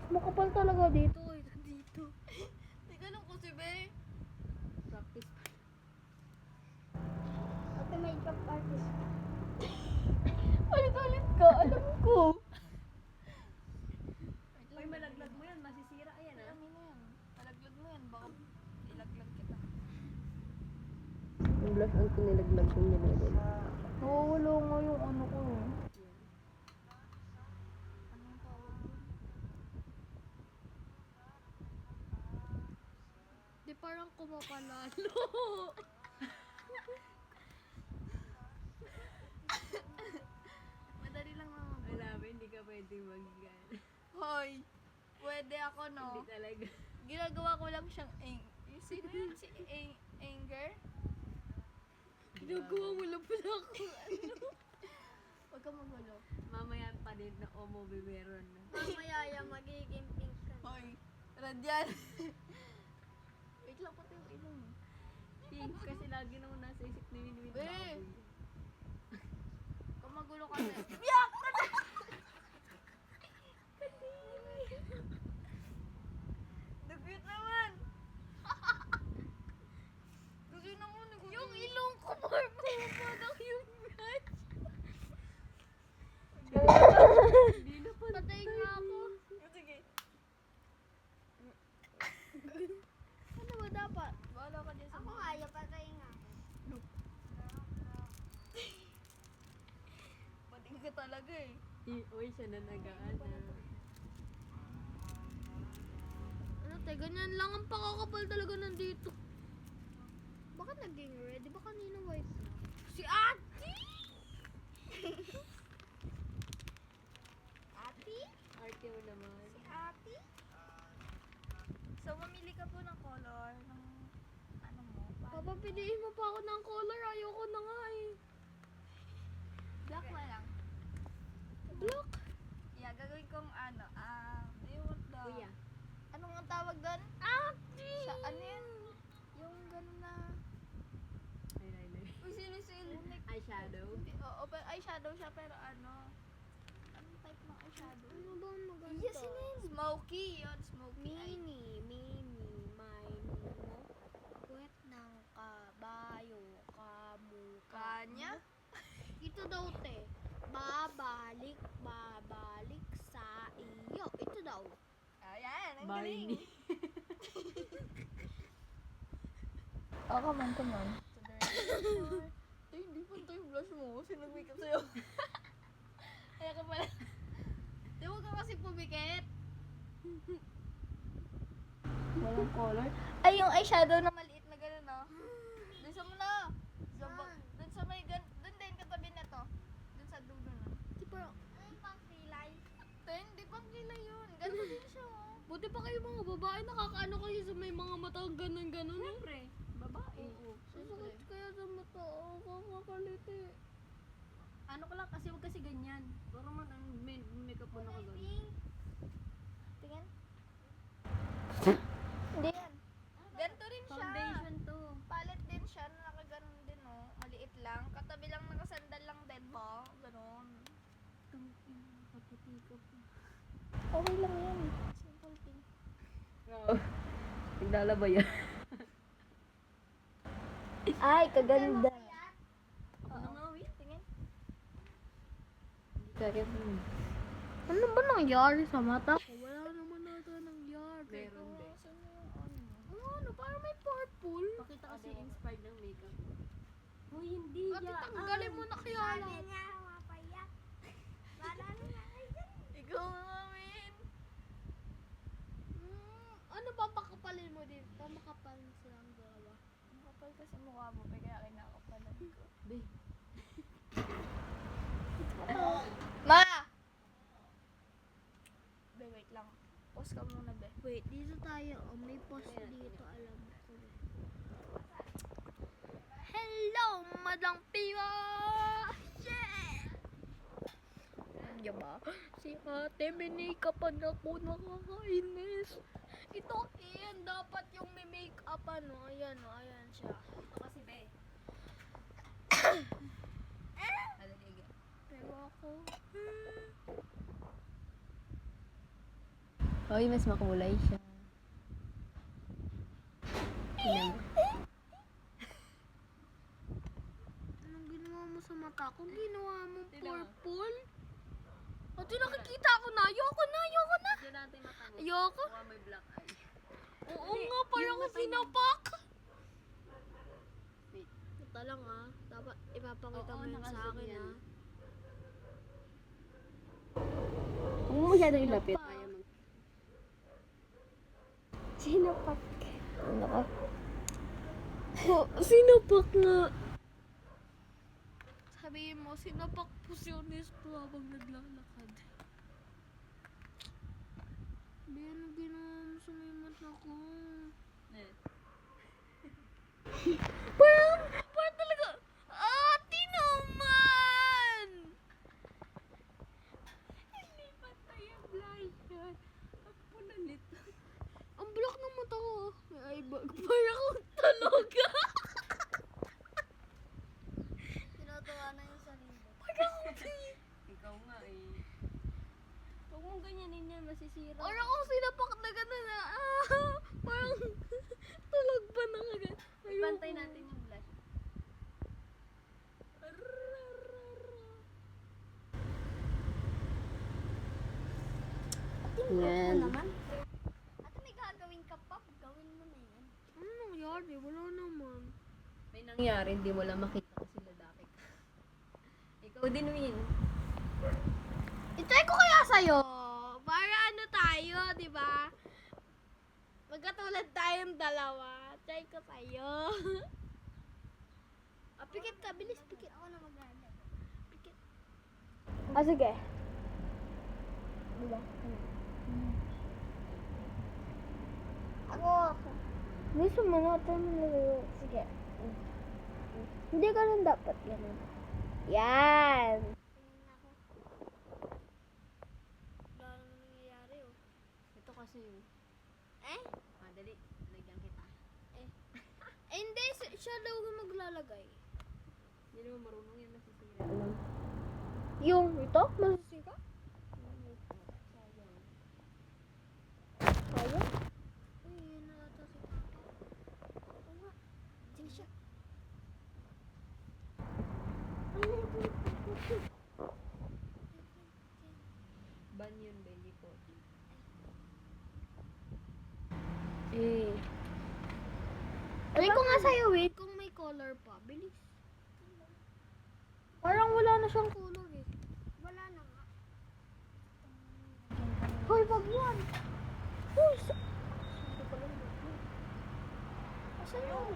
Makapal talaga dito. Ito dito. Teka lang ko si Be. Practice. Ate, makeup artist. Ulit-ulit ka. Alam ko. Uy, malaglag mo yan. Masisira yan ah. Ano na yan? Palaglag mo yan. Baka ilaglag kita. Yung blush on ko nilaglag kong nilaglag. Nawawala nga yung ano ko. Anong tawag yun? Di parang kumakalalo. Madali lang naman. Wala ba, hindi ka pwede mag-gan. Hoy! Pwede ako, no? Hindi talaga. Ginagawa ko lang siyang sino yun? Si Anger? Ginagawa mo lang pala ako. Huwag ka magulo. Mamaya pa din na omo meron na. Mamaya yan, magiging pink ka na. Hoy! Radian! Wait lang, pati yung ilong. Pink kasi lagi na nasa isip ni Winwin. Eh! Kung magulo kasi. Yak! Nag-mute naman! Kasi naman, Yung ilong ko, parang yung brush. Hindi na pa. Patay nga ako. Sige. Ano ba dapat? Bahala ka dyan sa Ako mga. kaya, patay nga ako. Pating ka talaga eh. Uy, siya na nag-aana. Ano, te, ganyan lang ang pakakapal talaga nandito. Bakit naging red? Di ba kanina white na? Si Ate! Ate? Arte mo naman. Si Ate? So, mamili ka po ng color ng ano mo. Papapiliin mo pa ako ng color. Ayoko na nga eh. Black na lang. Black? Yeah, gagawin kong ano, do you want the... Kuya. Anong ang tawag doon? Ate! Sa ano yun? Yung gano'n na... Eyeliner. Uy, sinisil. Eyeshadow. Oo, pero eyeshadow siya, pero ano... Anong type ng eyeshadow? Ano ba ang maganda? Yes, yun yun. Smoky. Yun, smoky. Mini, may mo. Puwet ng kabayo, kamukha. Kanya? Ito daw, te. Babalik sa iyo. Ito daw. Ayan, ang Bye. galing. Come on. Ay, hindi pa ito yung blush mo. Sino nag-makeup sa'yo? Kaya ka pala. Di huwag ka kasi pumikit. Walang color. Ay, yung eyeshadow na maliit na gano'n, no? Dun sa muna. Dun sa may dun din katabi na to. Dun sa dulo na. Di parang, ano pang kilay? Ito, hindi pang kilay yun. Ganun din siya, oh. Buti pa kayo mga babae, nakakaano kayo sa may mga matang ganun-ganun eh. Siyempre, babae. Sasakit kaya sa mata, kakalit eh. Ano ko lang, kasi wag kasi ganyan. Parang man, makeup mo nakagano. Tingin. Hindi yan. Ganito rin siya. Foundation to. Palit din siya, nakaganon din, oh. Maliit lang. Katabi lang, nakasandal lang din mo. Ganon. Kaputi ka pa. Okay lang yan. Simple thing. Oo. Naglalaba yan. Ay, kaganda. Ako na nga, wait. Tingin. Kaya Ano ba nangyari sa mata ko? Wala naman nata nangyari. meron din. Saan na yung ano? Ano, parang may purple. Pakita kasi inspired ng makeup. Uy, hindi Ate, yan. tanggalin mo na kaya lang. Ikaw nga, Min. Ano ba pakapalin mo dito? Makapal silang dalawa. Ang kapal kasi mukha mo, kaya kinakapalan ko. Be, Ma! Be, wait lang. Pause ka muna, be. Wait, dito tayo. Oh, may post dito, alam ko. Hello, Madang Piwa! Yeah! Ano ba? Si ate, may make-upan ako, nakakainis. Ito, Ian, dapat yung may make-up, ano. Ayan, oh, ayan siya. ito kasi be. Adaliga. Pero ako, Hoy, mas makulay siya. Tingnan mo. Anong ginawa mo sa mata ko? Ginawa mo Tingnan mo. purple? Ate, nakikita ko na. Ayoko na. Diyan natin mata mo. Ayoko. Kuha may black eye. Oo nga, parang yung ako mata niya. sinapak. Wait. Ito lang ah. Dapat ipapakita Oo, mo yun sa nakazoom akin yan. ah. Huwag mo masyadong ilapit. Ayaw mag... Sinapak. Ano ka? Oh, sinapak nga. Sabihin mo, sinapak po si Honesto habang naglalakad. Hindi, ano ginawa mo sa may mata ko? Parang talaga, ate naman! Hindi patay ang blind yan. Ang punalit. Ang black ng mata ko. Ay, parang akong talaga. Tinutuwa na yung sarili. Ikaw nga eh. Huwag mong ganyanin yan, masisira. Parang akong sinapak na gano'n na. Parang tulog pa na agad. Ipantay natin yung blush. Yan. Naman. Ate, may gagawin ka pa. Gawin mo na yan. Ano nangyari? Wala naman. May nangyari, hindi mo lang makita kasi lalaki ka. Ikaw din, Win. I-try ko kaya sa'yo. Para ano tayo, di ba? Magkatulad tayong dalawa. Try ko sa'yo. Pikit ka. Bilis, pikit. Ako na maglalagay. Pikit. Sige. Diba? Ako. Gusto mo na ito nilagay. Sige. Hindi ganun dapat. Ganun. Yan. Wala naman nangyayari, oh. Ito kasi yung... Eh? Madali, lagyan kita. Hindi. Siya daw yung maglalagay. Hindi naman marunong yan, nasisira. Alam. Yung ito? Masusin ka? Sayang. Kaya? Uy, yun na ata si Papa. Oo nga. Diyan siya. Ban yun, baby ko. Eh. Try ko nga sa'yo, wait. Kung may color pa. Bilis. Parang wala na siyang Color eh. wala na nga. Hoy, wag yan. Hoy, asan yung?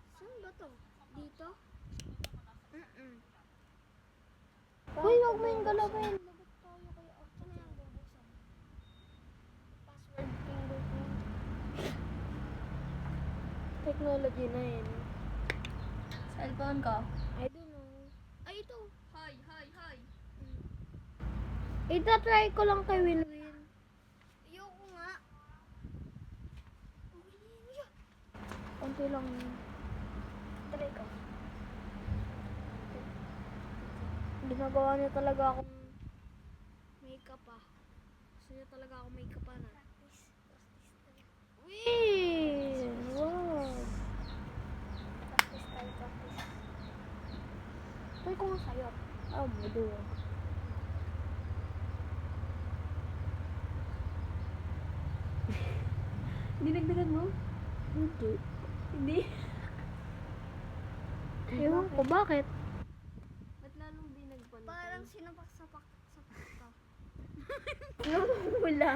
Saan ba to? Dito? Hoy, wag mo yung galawin. Lagot tayo kay Ate na yan. Bubuksan. Password fingerprint. Technology na yun. Cellphone ko. I don't know. Ay, ito. Hi. Ita-try ko lang kay Winwin. Ayoko nga. Konti lang. Try ko. Ginagawa niya talaga akong Makeup ah. Gusto niya talaga ako makeup ah na. Win! Wow! Practice. Try ko nga sa'yo. Oh, maduwa. Dinagdagan mo? Hindi. Hindi. Ewan ko, bakit? Ba't lalong binagpan? Parang sinapak-sapak ka. Wala.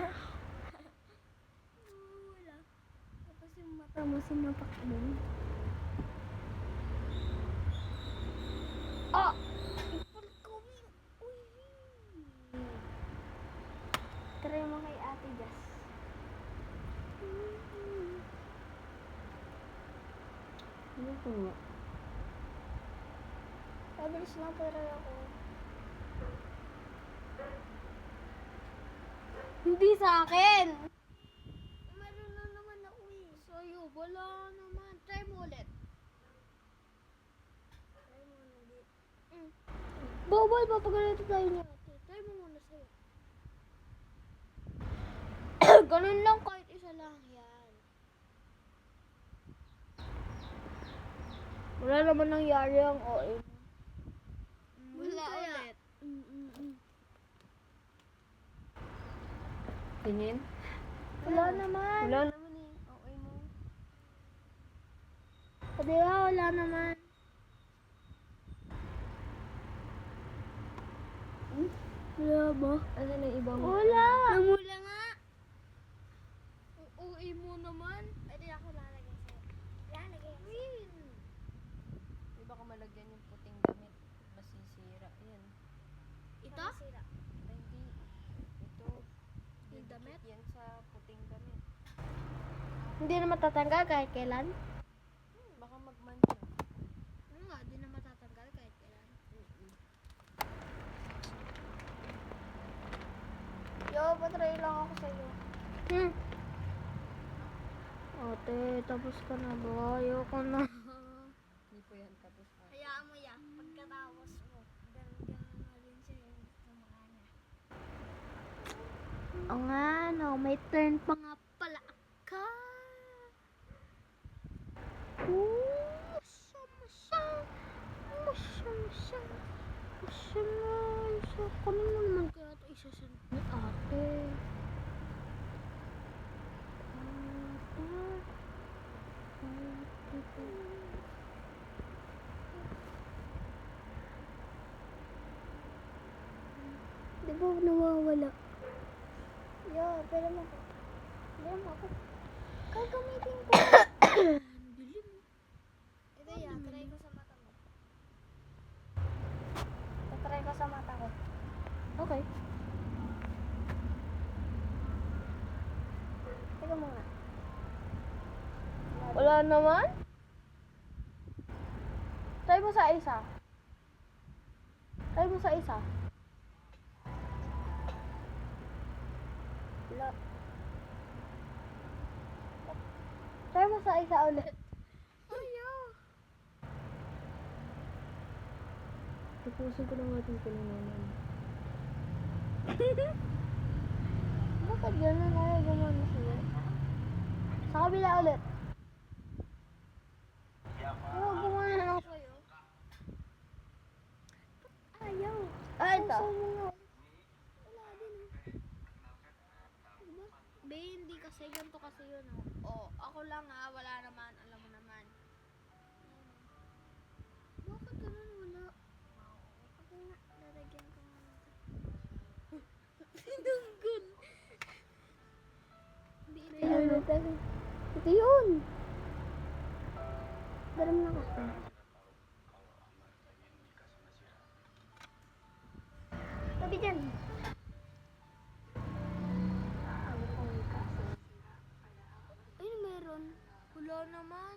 Wala. Tapos yung mata mo sinapak mo. Ah! Ipal ko, Win. Uy. Try mo kay Ate Jess. Ano ko nga? Pabilis lang try ako. Hindi sa akin! Meron na naman ako eh. Sa'yo, wala naman. Try mo ulit. Try mo ulit. Bawal, papagalito tayo niya. Try mo muna sa'yo. Ganun lang kahit isa lang yan. Wala naman nangyari ang OA mo. Wala Kaya. ulit. Tingin? Wala naman. Wala naman eh. Okay mo. Sabi nga, wala naman. Wala ba? Ano na iba mo? Wala. Namula nga. Ang OA mo naman. Pwede ako lalagay sa'yo. Lalagay ako sa'yo. Di ba malagyan yung puting damit? Masisira. Yan. Ito? Sira. Ay, hindi. Ito. Yung damit? Didikit yan sa puting damit. Hindi na matatanggal kahit kailan? Baka magmantsa. Ano nga, di na matatanggal kahit kailan. Yo, patry lang ako sa'yo. Ate, tapos ka na ba? Ayoko na. Hindi po yan tapos. Hayaan mo yan. Pagkatapos mo, ganun na rin siya yung mukha niya. O nga, no, may turn pa nga pala ka. Masya. Kanino naman kaya ito isasunod ni ate? Di ba nawawala? Yo, pero mo ko. Pero mo ako. Gagamitin ko. Dilim. Ito yan, try ko sa mata mo. Try ko sa mata ko. Okay. Teka mo nga. Wala naman? Try mo sa isa. Try mo sa isa. Wala. Try mo sa isa ulit. Ayaw. Tapusin ko na nga itong pinanaman. Bakit gano'n? Ayaw gumana sa'yo. Sa kabila ulit. Ayaw gumana lang sa'yo. Ayaw. Ah, ito. Wala din. Diba? Be, hindi kasi ganito kasi yun. Oh, ako lang wala naman. Alam mo naman. Bakit ganun wala? Ako nga, lalagyan ko nga ng Sinunggol. Hindi ito yun. Ito yun. Daram lang ako. Tabi dyan. Ayun, meron. Wala naman.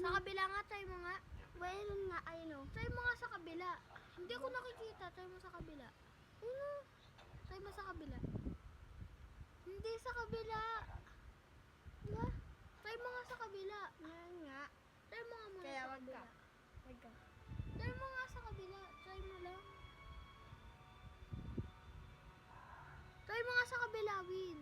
Sa kabila nga, try mo nga. Meron nga, ayun o. Try mo nga sa kabila. Hindi ako nakikita. Try mo sa kabila. Ayun o. Try mo sa kabila. Hindi sa kabila. Diba? Try mo nga sa kabila. Yan nga. Try mo nga muna Kaya sa wag kabila. ka. Wag ka. Try mo nga sa kabila. Try mo lang. Try mo nga sa kabila, Win.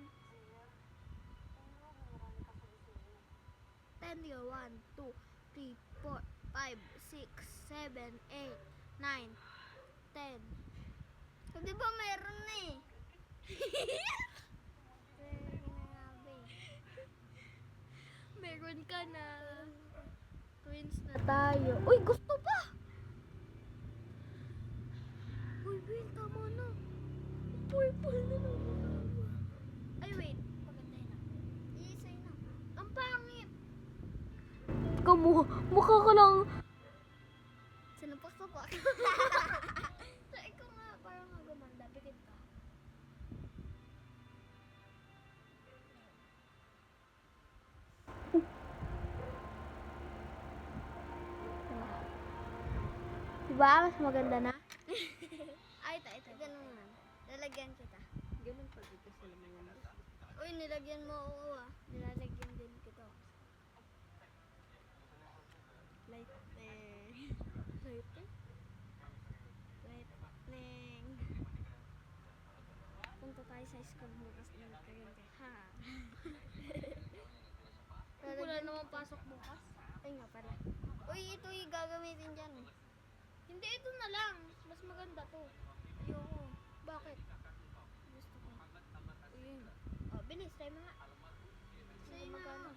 10 yun. 1, 2, 3, 4, 5, 6, 7, 8, 9, 10. So, di ba meron na eh? Grabe. Meron ka na. Twins na tayo. Uy, gusto pa! Uy, Win, tama na. Purple na naman. Ay, wait. Maganda yun ah. Iisay na. Ang pangit. Mukha ka lang. Sinapak-sapak. Try ko nga, parang nga gumanda. Pikit ka. Diba? Mas maganda na? Ay, ito. Ganun nga. Lalagyan kita. Ganun pa dito sila mga Uy, nilagyan mo oo ah. Nilalagyan din kita. Lightning. Lightning. Punta tayo sa school bukas ng kuryente. Ha? Wala naman pasok bukas. Ay nga pala. Uy, ito yung gagamitin dyan. Hindi, ito na lang. Mas maganda to. Ayoko. Bakit? Gusto ko. Ayun. Oh, bilis. Tayo mga. Sa'yo magkano?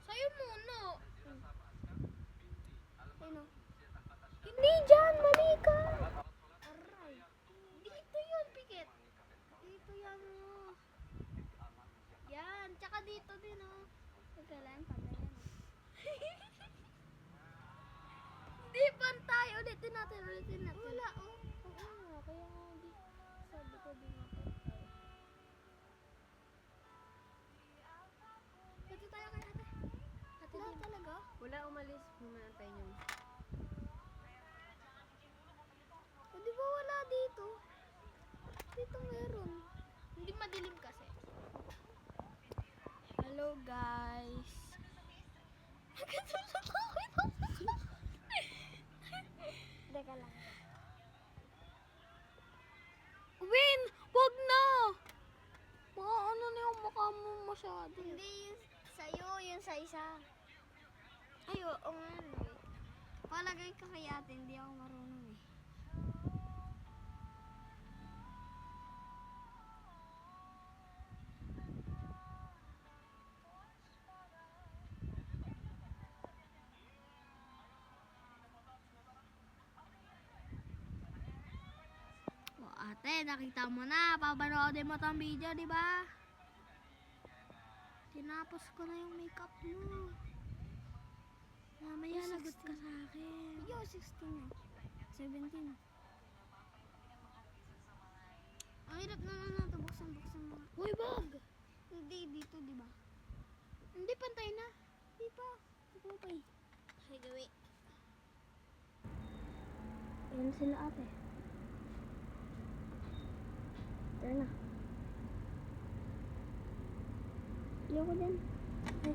Sa'yo muna. Ayun o. Hindi dyan, mali ka. Aray. Dito yun, pikit. Dito yan o. Yan, tsaka dito din oh. Teka lang, pala yan. Hindi pantay. Ulitin natin. Wala o. Oo nga, kaya nga di. Sabi ko di nga pantay. Dito tayo kay ate. Ate Wala din. talaga? Wala umalis. Pumatay niyo. O di ba wala dito? Dito meron. Hindi madilim kasi. Hello guys. Teka lang. Win! Wag na! Mga ano na yung mukha mo masyado. Hindi yun sa'yo, yun sa isa. Ay, oo nga. Wait. Palagay ka kay ate, hindi ako marunong eh. O ate, nakita mo na. Papanoodin mo tong video, di ba? Tinapos ko na yung makeup mo. Mamaya lagot ka sa akin. Yo, 16 na. 17. Ang hirap naman na ito. Buksan mo. Uy, bag! Hindi, dito, di ba? Hindi, pantay na. Di pa. Ito pa eh. Ay, gawi. Ayan sila ate. Tara na. Ayoko dyan. Ay.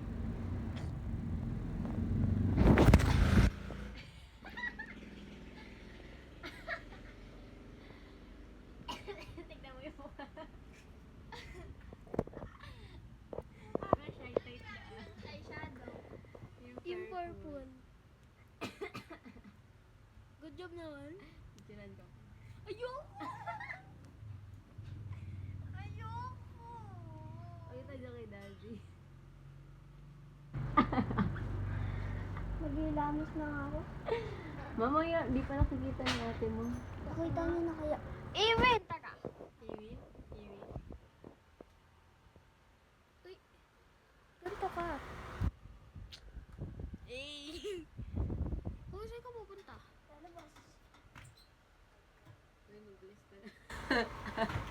Tignan mo yung mukha. Eyeshadow. Yung purple. Good job naman. Tinan ko. Ayoko! Ayoko! Pakita niyo kay daddy. Maglilamos na nga ako. Mamaya, di pa nakikita ni ate mo. Nakita niyo na kaya. Iwin! Taka! Iwi? Uy, Ganito ka. eh. Kung saan ka pupunta? Lalabas. Uy, mag-list na.